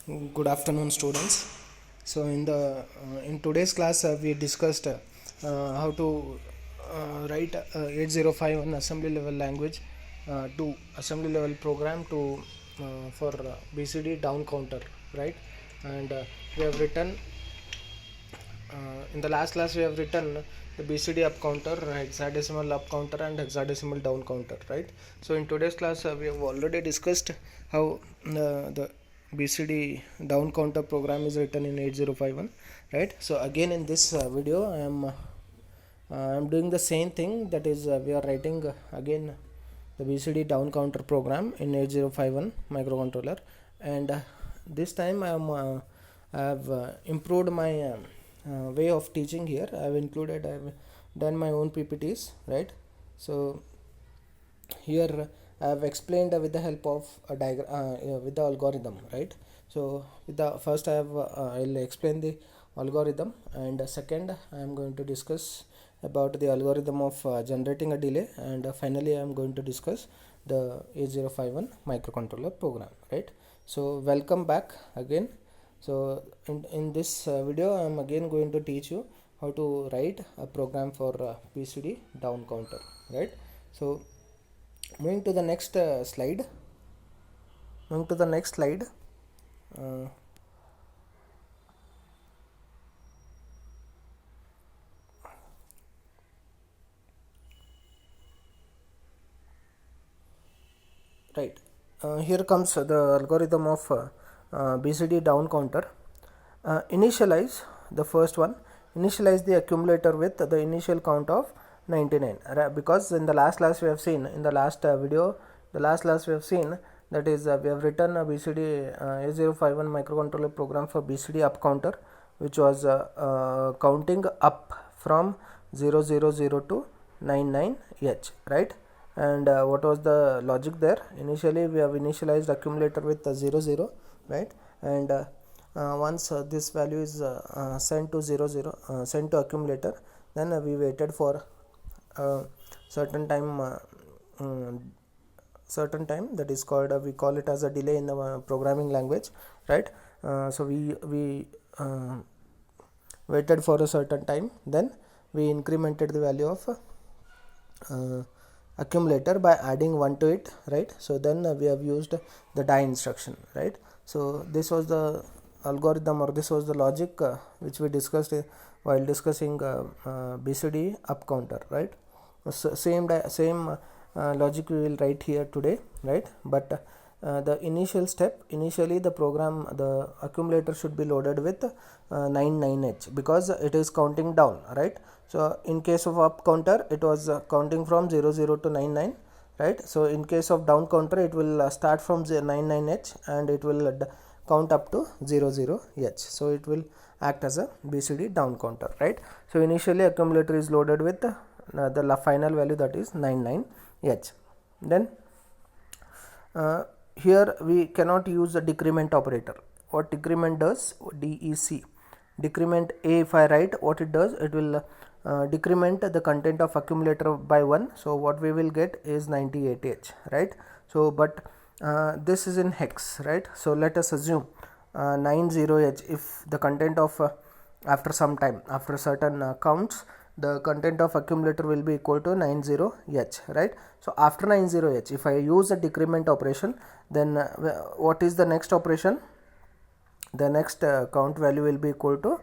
Good afternoon, students. So, in today's class, we discussed how to write 8051 assembly level language to assembly level program to for BCD down counter, right? And we have written in the last class we have written the BCD up counter, hexadecimal up counter, and hexadecimal down counter, right? So in today's class we have already discussed how the BCD down counter program is written in 8051, right? So again in this video I am doing the same thing, that is we are writing again the BCD down counter program in 8051 microcontroller, and this time I have improved my way of teaching here. I have done my own PPTs, right? So here I have explained with the help of a diagram with the algorithm, right? So with the first I'll explain the algorithm, and second I am going to discuss about the algorithm of generating a delay, and finally I am going to discuss the 8051 microcontroller program, right? So welcome back again. So in this video I am again going to teach you how to write a program for BCD down counter, right? So moving to the next slide. Moving to the next slide. Uh, right. Here comes the algorithm of BCD down counter. Initialize the first one. Initialize the accumulator with the initial count of 99. Because in the last class we have seen, in the last video, the last class we have seen, that is we have written a BCD 8051 microcontroller program for BCD up counter, which was counting up from 0000 to 99H, right? And what was the logic there? Initially we have initialized accumulator with 00, right? And once this value is sent to sent to accumulator, then we waited for certain time certain time, that is called we call it as a delay in the programming language, right? So we waited for a certain time, then we incremented the value of uh, accumulator by adding 1 to it, right? So then we have used the die instruction, right? So this was the algorithm, or this was the logic which we discussed while discussing BCD up counter, right? So same logic we will write here today, right? But the initial step, initially the program, the accumulator should be loaded with 99H, because it is counting down, right? So in case of up counter it was counting from 00 to 99, right? So in case of down counter it will start from 99H and it will count up to 00H, so it will act as a BCD down counter, right? So initially accumulator is loaded with the final value, that is 99H. Then here we cannot use the decrement operator. What decrement does? DEC, decrement A, if I write, what it does, it will decrement the content of accumulator by 1. So what we will get is 98H, right? So but this is in hex, right? So let us assume 90H. If the content of after some time, after certain counts, the content of accumulator will be equal to 90H, right? So after 90H, if I use a decrement operation, then what is the next operation? The next count value will be equal to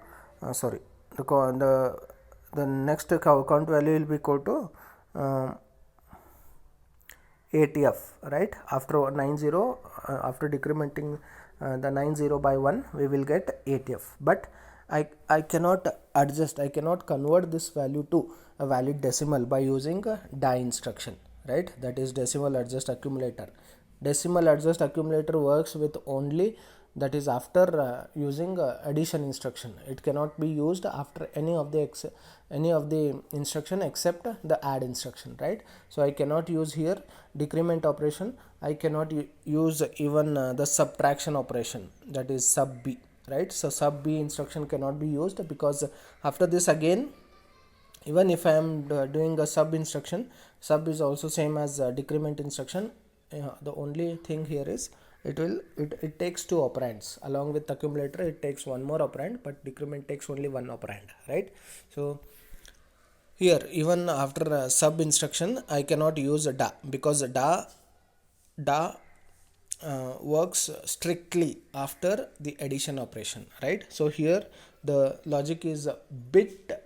sorry, the next count value will be equal to ATF, right? After 90, after decrementing the 90 by 1, we will get ATF. But I cannot adjust, I cannot convert this value to a valid decimal by using a die instruction, right? That is decimal adjust accumulator. Decimal adjust accumulator works with only, that is after using addition instruction. It cannot be used after any of the instruction except the add instruction, right? So I cannot use here decrement operation. I cannot use even the subtraction operation, that is sub b, right? So sub b instruction cannot be used, because after this again, even if I am doing a sub instruction, sub is also same as decrement instruction. The only thing here is it takes two operands. Along with accumulator it takes one more operand, but decrement takes only one operand, right? So here even after a sub instruction I cannot use a da, because da works strictly after the addition operation, right? So here the logic is a bit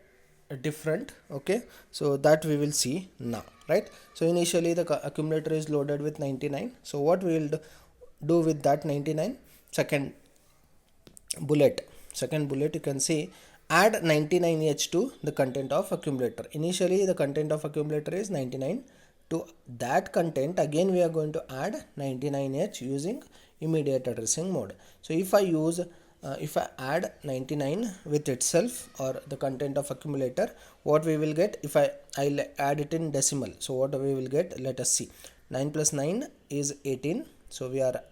different, okay? So that we will see now, right? So initially the accumulator is loaded with 99. So what we will do with that 99? Second bullet you can see, add 99h to the content of accumulator. Initially the content of accumulator is 99. To that content again we are going to add 99h using immediate addressing mode. So if I add 99 with itself, or the content of accumulator, what we will get if I'll add it in decimal? So what we will get, let us see. 9 plus 9 is 18. So we are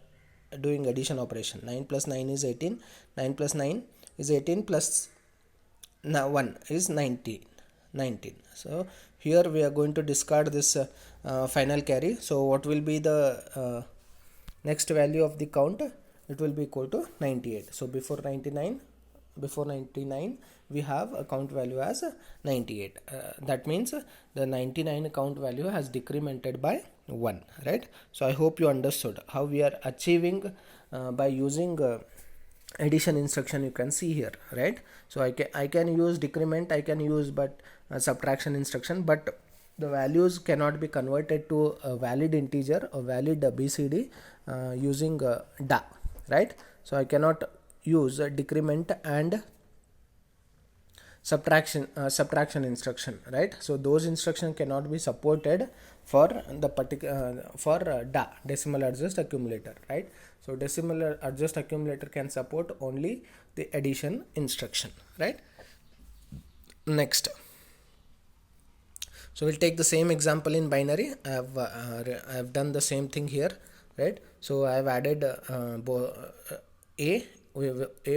doing addition operation. 9 plus 9 is 18. 9 plus 9 is 18 plus now 1 is 19. So here we are going to discard this final carry. So what will be the next value of the count? It will be equal to 98. So before 99 we have a count value as 98. That means the 99 count value has decremented by 1, right? So I hope you understood how we are achieving by using addition instruction. You can see here, right? So I can use decrement, I can use but subtraction instruction, but the values cannot be converted to a valid integer or valid BCD using da, right? So I cannot use decrement and subtraction instruction, right? So those instructions cannot be supported for the particular da, decimal adjust accumulator, right? So decimal adjust accumulator can support only the addition instruction, right? Next, so we'll take the same example in binary. I have done the same thing here, right? So I have added a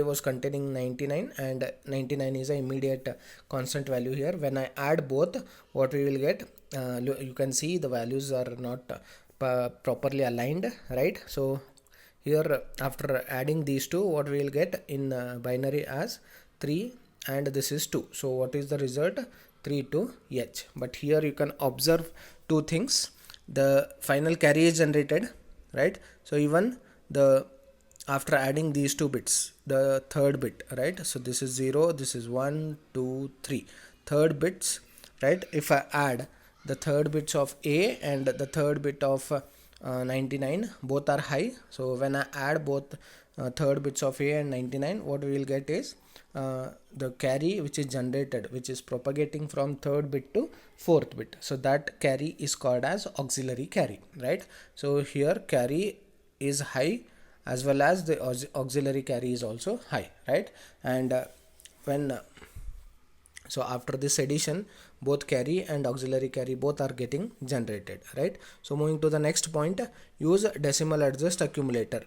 was containing 99 and 99 is an immediate constant value here. When I add both, what we will get, you can see the values are not properly aligned, right? So here after adding these two, what we will get in binary as 3 and this is 2. So what is the result? 3 to h. But here you can observe two things. The final carry is generated, right? So even the after adding these two bits, the third bit, right? So this is 0, this is 1, 2, 3. Third bits, right? If I add the third bits of A and the third bit of 99, both are high. So when I add both third bits of A and 99, what we will get is the carry which is generated, which is propagating from third bit to fourth bit. So that carry is called as auxiliary carry, right? So here carry is high as well as the auxiliary carry is also high, right? And so after this addition, both carry and auxiliary carry both are getting generated, right? So moving to the next point, use decimal adjust accumulator.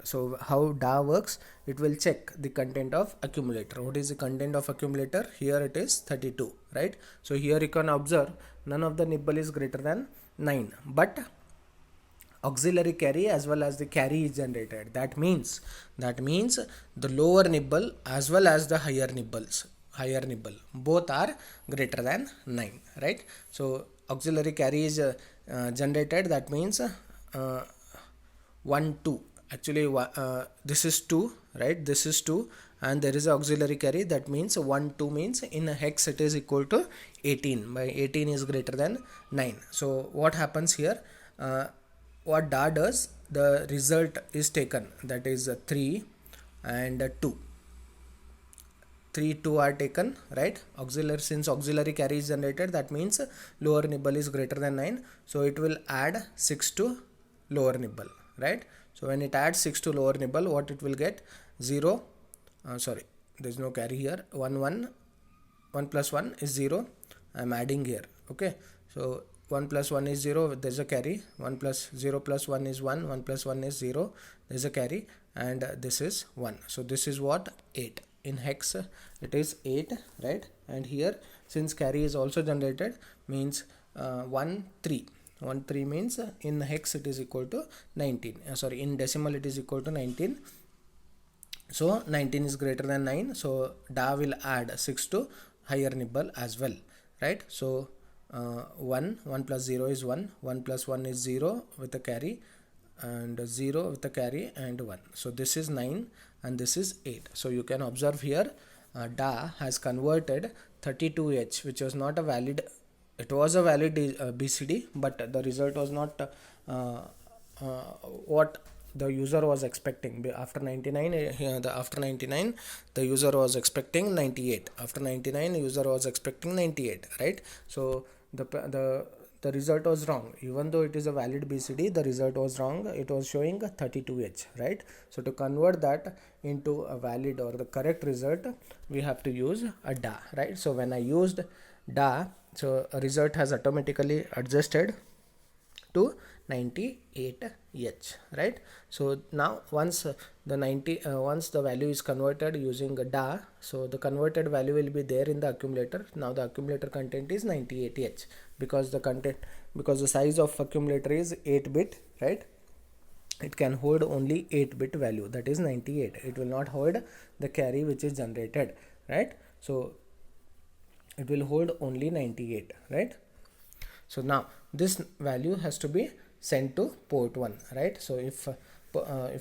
So how da works, it will check the content of accumulator. What is the content of accumulator? Here it is 32, right? So here you can observe none of the nibble is greater than 9, but auxiliary carry as well as the carry is generated. That means the lower nibble as well as the higher nibble both are greater than 9, right? So auxiliary carry is generated. That means 1 2, actually this is 2, right? This is 2 and there is auxiliary carry. That means 1 2 means in a hex it is equal to 18, by 18 is greater than 9. So what happens here, what da does, the result is taken, that is 3 and 2. 3 2 are taken, right? Since auxiliary carry is generated, that means lower nibble is greater than 9, so it will add 6 to lower nibble, right? So when it adds 6 to lower nibble, what it will get? 0, sorry, there is no carry here. 1 plus 1 is 0. I am adding here, okay? So 1 plus 1 is 0, there is a carry. 1 plus 0 plus 1 is 1, 1 plus 1 is 0, there is a carry, and this is 1. So this is what? 8. In hex it is 8, right? And here since carry is also generated, means 1 3, 1 3 means in hex it is equal to 19, sorry, in decimal it is equal to 19. So 19 is greater than 9, so da will add 6 to higher nibble as well, right? So 1 plus 0 is 1, 1 plus 1 is 0 with a carry, and 0 with a carry, and 1. So this is 9 and this is 8. So you can observe here da has converted 32H, which was not a valid, it was a valid BCD, but the result was not what the user was expecting. After 99, after 99 the user was expecting 98, after 99 user was expecting 98, right? So the result was wrong. Even though it is a valid BCD, the result was wrong. It was showing 32H, right? So to convert that into a valid or the correct result, we have to use a da, right? So when I used da, so a result has automatically adjusted to 98H, right? So now once once the value is converted using a da, so the converted value will be there in the accumulator. Now the accumulator content is 98H, because the size of accumulator is 8-bit, right? It can hold only 8-bit value, that is 98. It will not hold the carry which is generated, right? So it will hold only 98, right? So now this value has to be sent to port 1, right? So if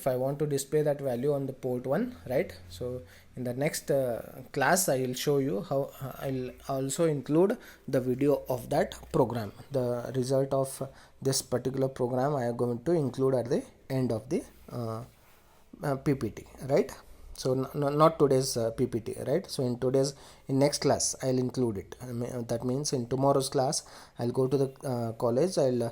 I want to display that value on the port 1, right? So in the next class I will show you how. I'll also include the video of that program. The result of this particular program I am going to include at the end of the PPT, right? So not today's PPT, right? So in next class I'll include it. That means in tomorrow's class I'll go to the college, I'll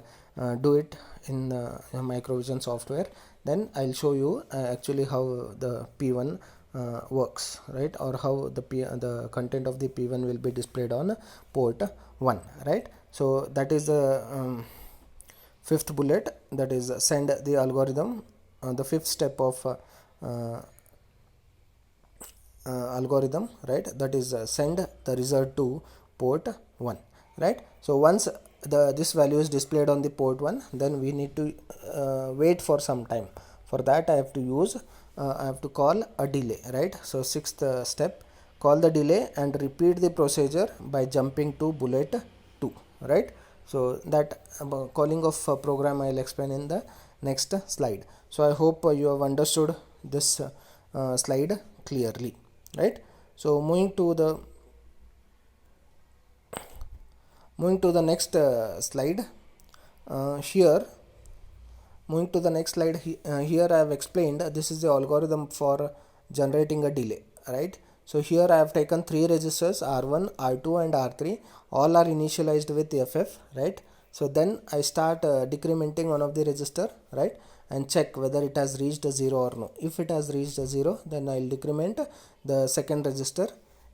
do it in Microvision software. Then I'll show you actually how the P1 works, right? Or how the content of the P1 will be displayed on port 1, right? So that is the fifth bullet, that is send the algorithm. The fifth step of algorithm, right? That is send the result to port 1, right? So once this value is displayed on the port 1, then we need to wait for some time. For that I have to call a delay, right? So sixth step, call the delay and repeat the procedure by jumping to bullet 2, right? So that calling of program I will explain in the next slide. So I hope you have understood this slide clearly, right? So moving to the next slide. Here I have explained this is the algorithm for generating a delay, right? So here I have taken 3 registers, R1, R2 and R3. All are initialized with FF, right? So then I start decrementing one of the register, right? And check whether it has reached a 0 or no. If it has reached a 0, then I will decrement the second register.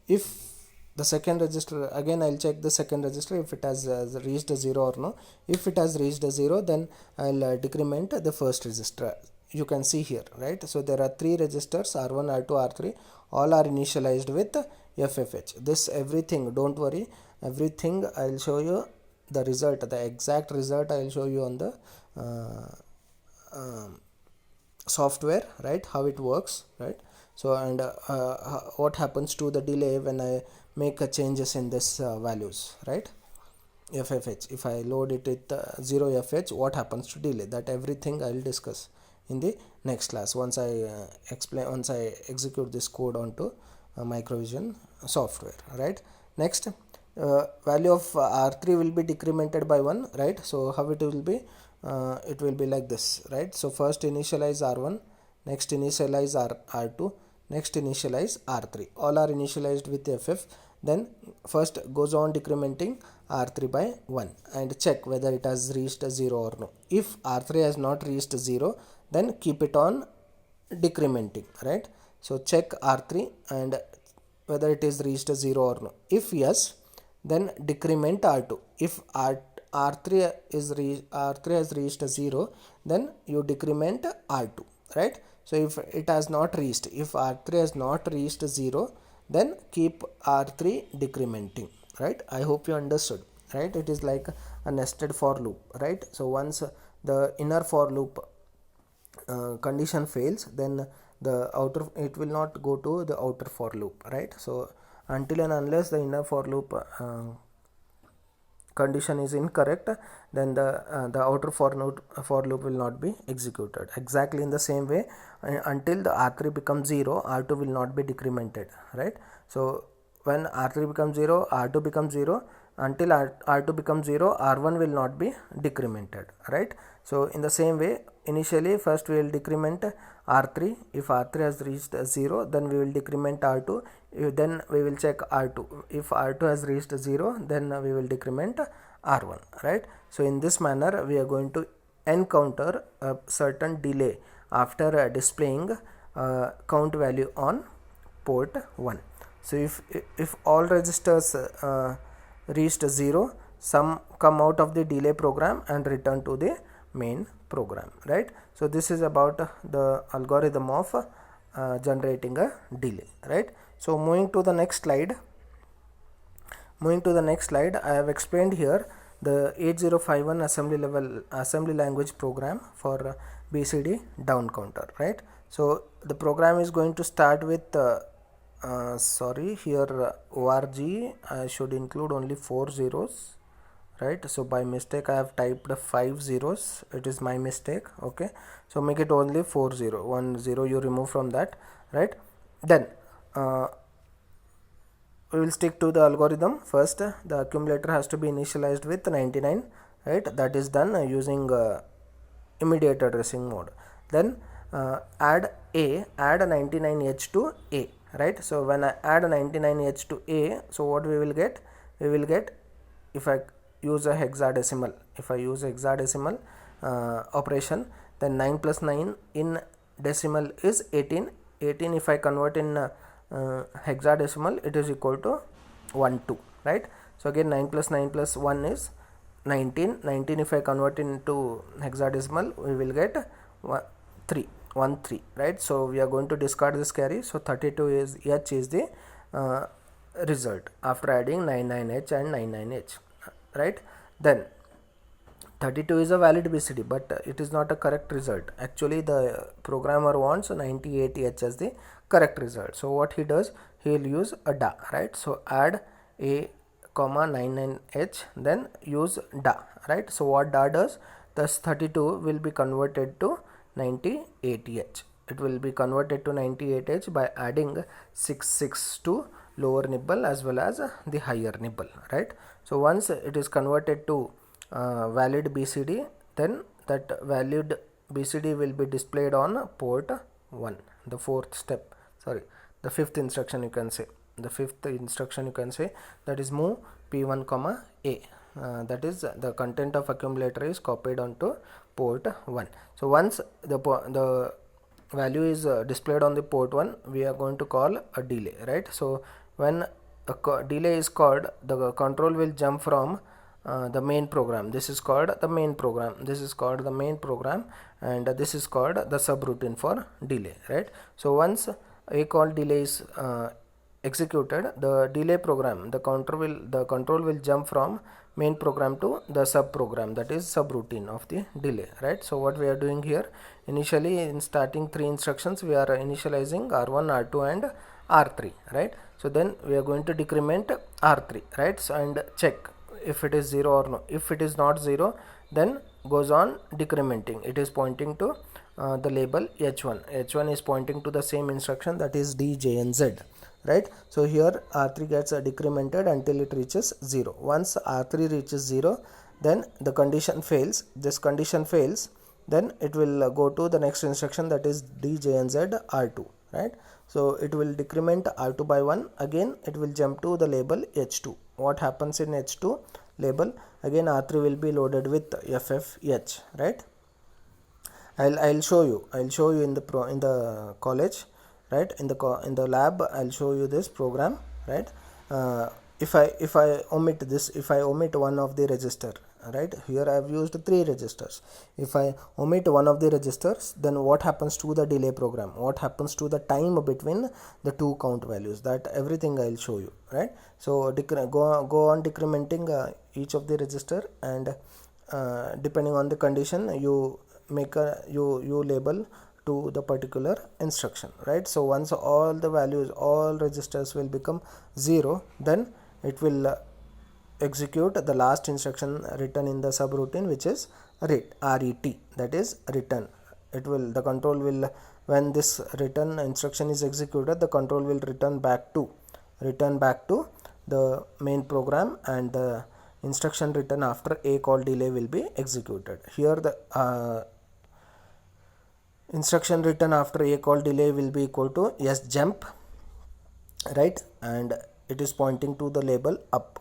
If the second register, again I'll check the second register if it has reached a 0 or no. If it has reached a 0, then I'll decrement the first register. You can see here, right? So there are 3 registers, R1, R2, R3. All are initialized with FFH. This everything, don't worry, everything I'll show you the result, the exact result I'll show you on the software, right? How it works, right? So and what happens to the delay when I make changes in this values, right? FFH, if I load it with 0 FH, what happens to delay? That everything I will discuss in the next class once I execute this code onto Microvision software, right? Next, value of R3 will be decremented by 1, right? So how it will be? It will be like this, right? So first initialize R1, next initialize R2, next initialize R3. All are initialized with FF. Then first goes on decrementing R3 by 1 and check whether it has reached a 0 or no. If R3 has not reached 0, then keep it on decrementing, right? So check R3 and whether it is reached a 0 or no. If yes, then decrement R2. If R3 has reached a 0, then you decrement R2, right? So if it has not reached, if R3 has not reached 0, then keep R3 decrementing, right? I hope you understood, right? It is like a nested for loop, right? So once the inner for loop condition fails, then the outer, it will not go to the outer for loop, right? So until and unless the inner for loop condition is incorrect, then the outer for loop will not be executed. Exactly in the same way, until the R3 becomes 0, R2 will not be decremented, right? So when R3 becomes 0, R2 becomes 0. Until R2 becomes 0, R1 will not be decremented, right? So in the same way, initially first we will decrement R3. If R3 has reached 0, then we will decrement R2. Then we will check R2. If R2 has reached 0, then we will decrement R1, right? So in this manner, we are going to encounter a certain delay after displaying count value on port 1. So if all registers reached 0, some come out of the delay program and return to the main program, right? So this is about the algorithm of generating a delay, right? So moving to the next slide, I have explained here the 8051 assembly language program for BCD down counter, right? So the program is going to start with sorry, here org I should include only 4 zeros, right? So by mistake I have typed 5 zeros, it is my mistake. Okay, so make it only 40, 1 0 you remove from that, right? Then we will stick to the algorithm. First, the accumulator has to be initialized with 99, right? That is done using immediate addressing mode. Then add 99H to A, right? So when I add 99H to A, so what we will get? We will get, if I use a hexadecimal, operation, then 9 plus 9 in decimal is 18. 18 if I convert in hexadecimal, it is equal to 1 2, right? So again 9 plus 9 plus 1 is 19. 19 if I convert into hexadecimal, we will get 3, right? So we are going to discard this carry. So 32 is H is the result after adding 99H and 99H, right? Then 32 is a valid BCD, but it is not a correct result. Actually the programmer wants 98H as the correct result. So what he does, he will use a DA, right? So add A comma 99H, then use DA, right? So what DA does, thus 32 will be converted to 98H. It will be converted to 98H by adding 6 to lower nibble as well as the higher nibble, right? So once it is converted to valid BCD, then that valid BCD will be displayed on port 1, the fifth instruction you can say. That is move P1 comma A. That is the content of accumulator is copied onto port 1. So once the value is displayed on the port 1, we are going to call a delay, right? So when a delay is called, the control will jump from the main program. This is called the main program. And this is called the subroutine for delay, right? So once a call delay is executed, the delay program, the control will jump from main program to the sub program, that is subroutine of the delay, right? So what we are doing here, initially in starting 3 instructions, we are initializing R1, R2 and R3, right? So then we are going to decrement R3, right? So and check if it is 0 or no. If it is not 0, then goes on decrementing. It is pointing to the label H1. H1 is pointing to the same instruction, that is D, J and Z, right? So here R3 gets decremented until it reaches 0. Once R3 reaches 0, then the condition fails. This condition fails, then it will go to the next instruction, that is D, J and Z R2, right? So it will decrement R2 by 1. Again it will jump to the label H2. What happens in H2 label? Again R3 will be loaded with FFH, right? I'll show you in the college, right? In the lab I'll show you this program, right? If I omit one of the register, right? Here I have used 3 registers. If I omit one of the registers, then what happens to the delay program, what happens to the time between the two count values, that everything I'll show you, right? So go on decrementing each of the register, and depending on the condition you make a you label to the particular instruction, right? So once all the values, all registers will become 0, then it will execute the last instruction written in the subroutine, which is ret, that is return. It will, the control will, when this return instruction is executed, the control will return back to the main program, and the instruction written after a call delay will be executed. Here the instruction written after a call delay will be equal to sjump, right? And it is pointing to the label up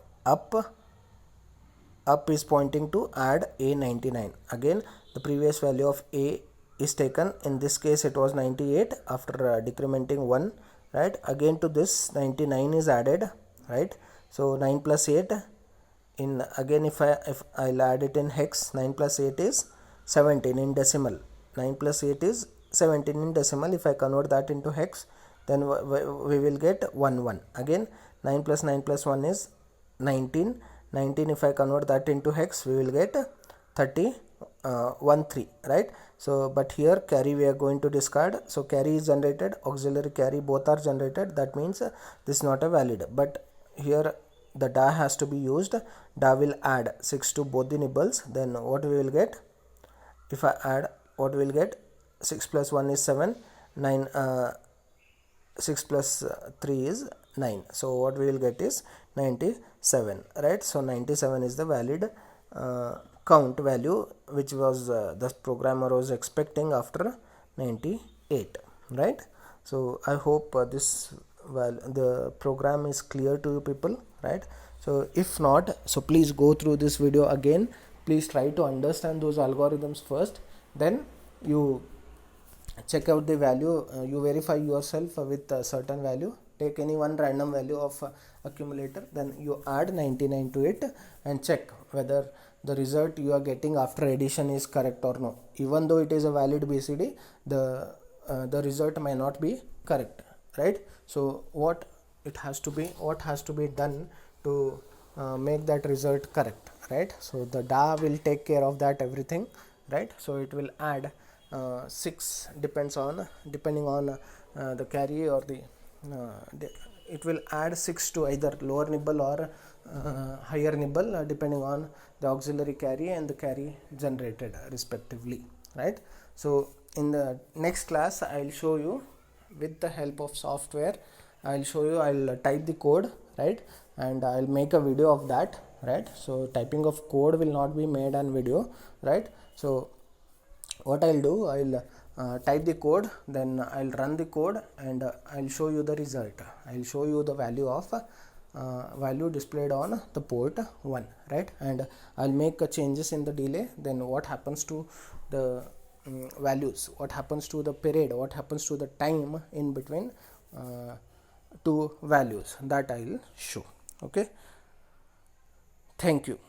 is pointing to add A99. Again, the previous value of A is taken. In this case it was 98. After decrementing 1, right, again to this 99 is added, right? So 9 plus 8 in, again if I'll add it in hex, 9 plus 8 is 17 in decimal. 9 plus 8 is 17 in decimal. If I convert that into hex, then we will get 1 1. Again 9 plus 1 is 19. If I convert that into hex, we will get 1 3, right? So but here carry we are going to discard. So carry is generated, auxiliary carry, both are generated. That means this is not a valid. But here the DA has to be used. DA will add 6 to both the nibbles. Then what we will get? If I add, what we will get? 6 plus 1 is 7. 9 6 plus 3 is 9. So what we will get is 97, right? So 97 is the valid count value which was the programmer was expecting after 98, right? So I hope the program is clear to you people, right? So if not, so please go through this video again. Please try to understand those algorithms first, then you check out the value, you verify yourself with a certain value. Take any one random value of accumulator, then you add 99 to it and check whether the result you are getting after addition is correct or no. Even though it is a valid BCD, the result may not be correct, right? So what has to be done to make that result correct, right? So the DA will take care of that everything, right? So it will add 6, depending on the carry or it will add 6 to either lower nibble or higher nibble, depending on the auxiliary carry and the carry generated respectively, right? So in the next class I'll show you, with the help of software, I'll type the code, right, and I'll make a video of that, right? So typing of code will not be made on video, right? So what I'll do, I'll type the code, then I'll run the code, and I'll show you the result. I'll show you the value of value displayed on the port 1, right? And I'll make changes in the delay. Then what happens to the values, what happens to the period, what happens to the time in between two values, that I'll show. Okay, thank you.